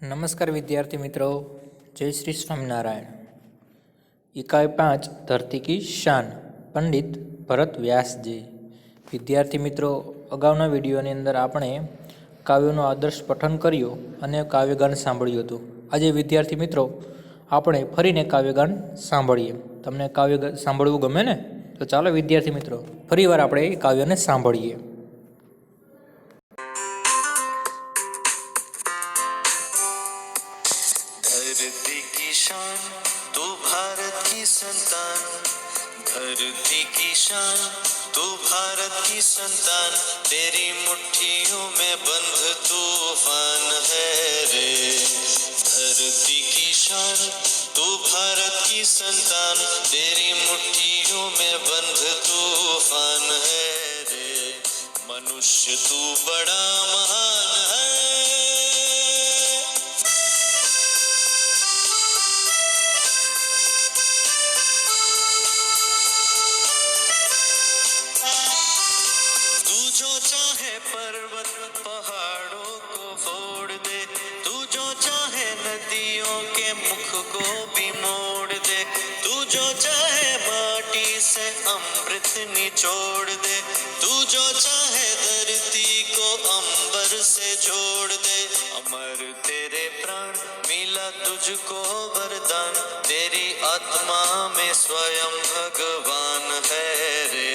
नमस्कार विद्यार्थी मित्रों, जय श्री स्वामीनारायण। इकाई 5 धरती की शान, पंडित भरत व्यास जी। विद्यार्थी मित्रों, अगाउना विडियोनी अंदर आपणे काव्योનું आदर्श पठन कर्યું અને કાવ્યગાન સાંભળ્યું હતું। આજે વિદ્યાર્થી મિત્રો આપણે ફરીને કાવ્યગાન સાંભળીએ। તમને કાવ્ય સાંભળવું ગમે ને? તો ચાલો વિદ્યાર્થી મિત્રો ફરીવાર આપણે એ કાવ્યને સાંભળીએ। धरती की शान तू भारत की संतान, धरती की शान तू भारत की संतान, तेरी मुट्ठियों में बंध तूफान है रे। धरती की शान तू भारत की संतान, तेरी मुट्ठियों में बंध तूफान है रे। मनुष्य तू बड़ा महान है, जो चाहे पर्वत पहाड़ों को फोड़ दे, तू जो चाहे नदियों के मुख को भी मोड़ दे, तू जो चाहे माटी से अमृत निचोड़ दे, तू जो चाहे धरती को अंबर से जोड़ दे। अमर तेरे प्राण मिला तुझको वरदान, तेरी आत्मा में स्वयं भगवान है रे।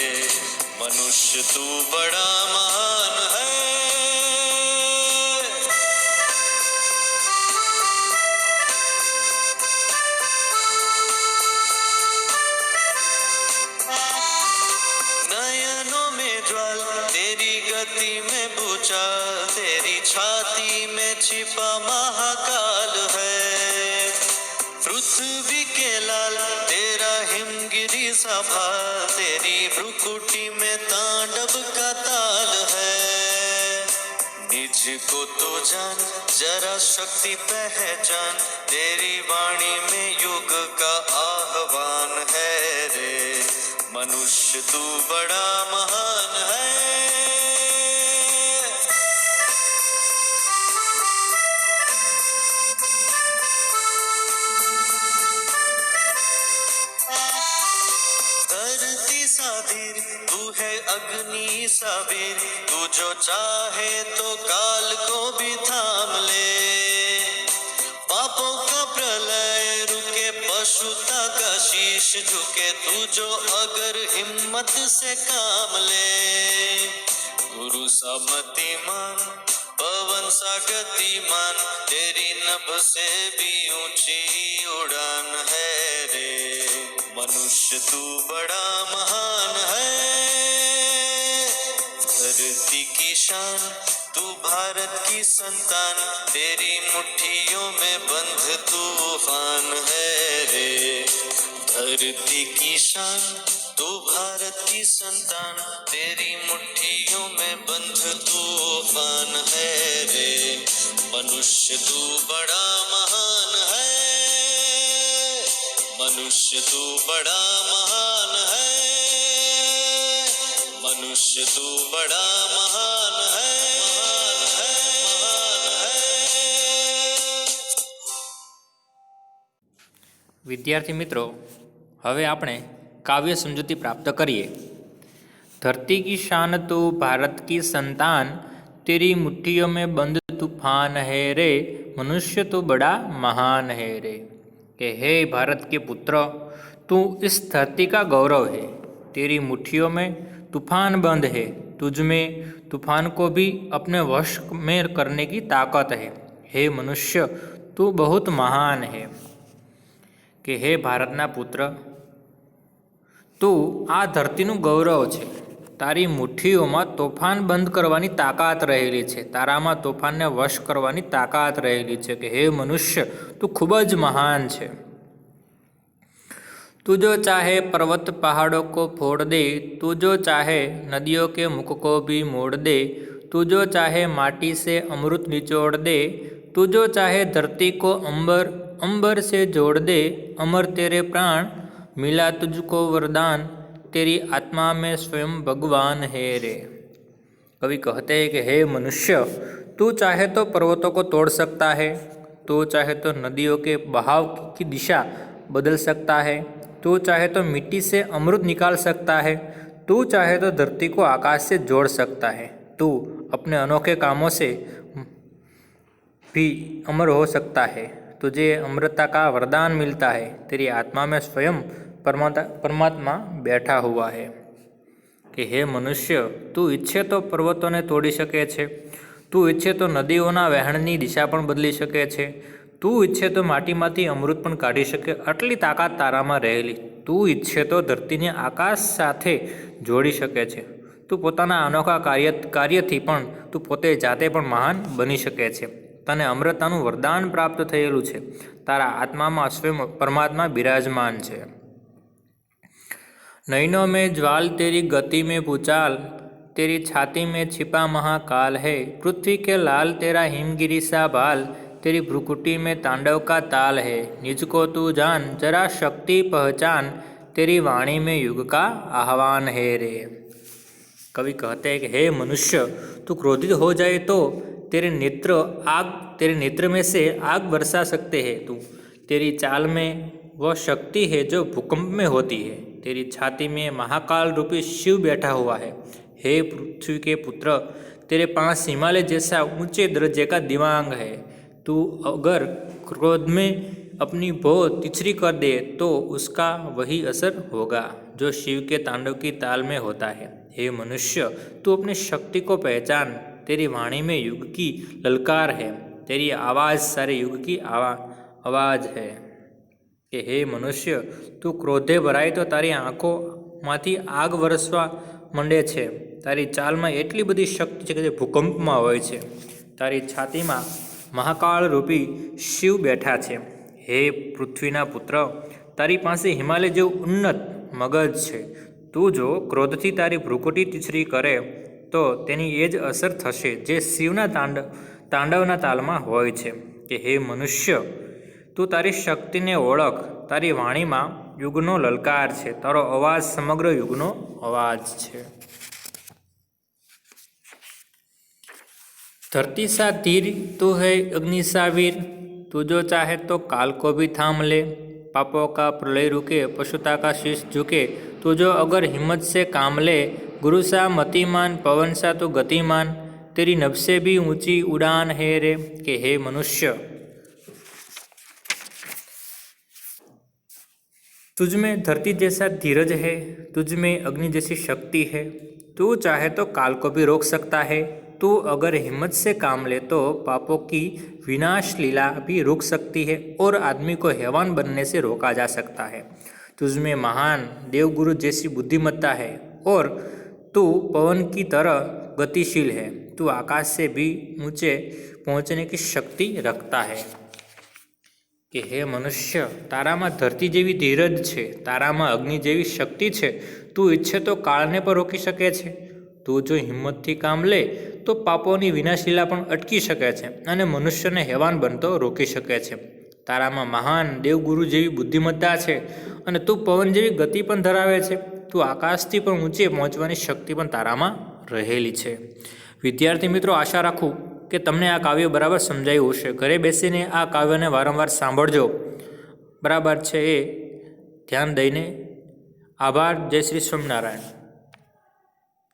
मनुष्य तू बड़ा महान है, नयनों में ज्वाल तेरी गति में भूचाल, तेरी छाती में छिपा महाकाल है। पृथ्वी के लाल तेरा हिमगिरी सा भाल, तेरी भ्रुकुटी में तांडव का ताल है। निज को तो जान जरा शक्ति पहचान, तेरी वाणी में युग का आह्वान है रे। मनुष्य तू बड़ा महान है, धरती सा धीर तू है अग्नि सा वीर, तू जो चाहे तो काल को भी थाम ले। पापों का प्रलय रुके, पशुता का शीश झुके, तू जो अगर हिम्मत से काम ले। गुरु सा मतिमान पवन सा गतिमान, तेरी नभ से भी ऊंची उड़ान है रे। मनुष्य तू बड़ा महान है, धरती की शान तू भारत की संतान, तेरी मुट्ठियों में बंध तूफान है रे। धरती की शान तू भारत की संतान, तेरी मुट्ठियों में बंध तूफान है रे। मनुष्य तू बड़ा महान है, मनुष्य तू बड़ा महान है, मनुष्य तू बड़ा महान है, महान है। विद्यार्थी मित्रों, हवे आपणे काव्य समझूती प्राप्त करिए। धरती की शान तू भारत की संतान, तेरी मुट्ठियों में बंद तूफान है रे। मनुष्य तो बड़ा महान है रे। कि हे भारत के पुत्र, तू इस धरती का गौरव है। तेरी मुट्ठियों में तूफान बंद है, तुझ में तूफान को भी अपने वश में करने की ताकत है। हे मनुष्य, तू बहुत महान है। कि हे भारतना पुत्र, तू आ धरतीનું ગૌરવ છે। તારી મુઠ્ઠીઓમાં તોફાન બંધ કરવાની તાકાત રહેલી છે, તારામાં તોફાનને વશ કરવાની તાકાત રહેલી છે। કે હે મનુષ્ય, તું ખૂબ જ મહાન છે। तू जो चाहे पर्वत पहाड़ों को फोड़ दे, तू जो चाहे नदियों के मुख को भी मोड़ दे, तू जो चाहे माटी से अमृत निचोड़ दे, तू जो चाहे धरती को अंबर से जोड़ दे। अमर तेरे प्राण मिला तुझको वरदान, तेरी आत्मा में स्वयं भगवान है रे। कवि कहते हैं कि हे मनुष्य, तू चाहे तो पर्वतों को तोड़ सकता है, तो चाहे तो नदियों के बहाव की दिशा बदल सकता है, तो चाहे तो मिट्टी से अमृत निकाल सकता है, तू चाहे तो धरती को आकाश से जोड़ सकता है, तू अपने अनोखे कामों से भी अमर हो सकता है, तुझे अमृतता का वरदान मिलता है, तेरी आत्मा में स्वयं परमात्मा बैठा हुआ है। कि हे मनुष्य, तू ઈચ્છે તો પર્વતોને તોડી શકે છે, તું ઈચ્છે તો નદીઓના વહેણની દિશા પણ બદલી શકે છે, તું ઈચ્છે તો માટીમાંથી અમૃત પણ કાઢી શકે, આટલી તાકાત તારામાં રહેલી, તું ઈચ્છે તો ધરતીને આકાશ સાથે જોડી શકે છે, તું પોતાના અનોખા કાર્યથી પણ તું પોતે જાતે પણ મહાન બની શકે છે, તને અમૃતતાનું વરદાન પ્રાપ્ત થયેલું છે, તારા આત્મામાં સ્વયં પરમાત્મા બિરાજમાન છે। नैनों में ज्वाल तेरी गति में भूचाल, तेरी छाती में छिपा महाकाल है, पृथ्वी के लाल तेरा हिमगिरी सा भाल, तेरी भ्रुकुटी में तांडव का ताल है, निज को तू जान जरा शक्ति पहचान, तेरी वाणी में युग का आह्वान है रे। कवि कहते हैं कि हे मनुष्य, तू क्रोधित हो जाए तो तेरे नेत्र में से आग बरसा सकते हैं तू, तेरी चाल में वह शक्ति है जो भूकंप में होती है, तेरी छाती में महाकाल रूपी शिव बैठा हुआ है। हे पृथ्वी के पुत्र, तेरे पास हिमालय जैसा ऊंचे दर्जे का दिमाग है, तू अगर क्रोध में अपनी भौं तिछरी कर दे तो उसका वही असर होगा जो शिव के तांडव की ताल में होता है। हे मनुष्य, तू अपनी शक्ति को पहचान, तेरी वाणी में युग की ललकार है, तेरी आवाज़ सारे युग की आवाज़ है। कि हे मनुष्य, तू क्रोधे भराय तो तारी आँखोंमांथी आग वरसवा मंडे छे, तारी चालमां एटली बधी शक्ति छे के जे भूकंपमां होय छे, तारी छातीमां महाकाल रूपी शिव बैठा छे। हे पृथ्वीना पुत्र, तारी पासे हिमालय जेवुं उन्नत मगज छे, तू जो क्रोधथी तारी भ्रुकुटी तीछरी करे तो तेनी ए ज असर थशे जे शिवना तांडवना तालमां होय छे। कि हे मनुष्य, तू तारी शक्ति ने ओळख, तारी वाणी में युगनो ललकार है, तारो अवाज समग्र युगनो अवाज है। धरती सा धीर तू है अग्नि सा वीर, तू जो चाहे तो काल को भी थाम ले, पापों का प्रलय रुके पशुता का शीश झुके, तू जो अगर हिम्मत से काम ले, गुरु सा मतिमान पवन सा तू गतिमान, तेरी नभ से भी ऊंची उड़ान है रे। कि हे मनुष्य, तुझ में धरती जैसा धीरज है, तुझ में अग्नि जैसी शक्ति है, तू चाहे तो काल को भी रोक सकता है, तू अगर हिम्मत से काम ले तो पापों की विनाश लीला भी रुक सकती है और आदमी को हैवान बनने से रोका जा सकता है। तुझ में महान देवगुरु जैसी बुद्धिमत्ता है और तू पवन की तरह गतिशील है, तू आकाश से भी ऊंचे पहुंचने की शक्ति रखता है। कि हे मनुष्य, तारामां धरती जेवी धीरज छे, तारामां अग्नि जेवी शक्ति छे, तू इच्छे तो काळने पर रोकी शके छे, तू जो हिम्मतथी काम ले तो पापोनी विनाशीला पण अटकी शके छे अने मनुष्यने हैवान बनतो रोकी शके छे। तारामां महान देवगुरु जेवी बुद्धिमत्ता छे अने तू पवन जेवी गति पण धरावे छे, तू आकाशथी पण ऊंचे पहोंचवानी शक्ति पण तारामां रहेली छे। विद्यार्थी मित्रों, आशा राखूं कि तमने आ काव्य बराबर समझायुं हशे। घरे बेसीने आ काव्यने वारंवार सांभळजो, बराबर छे ए ध्यान दईने। आभार। जय श्री स्वामिनारायण।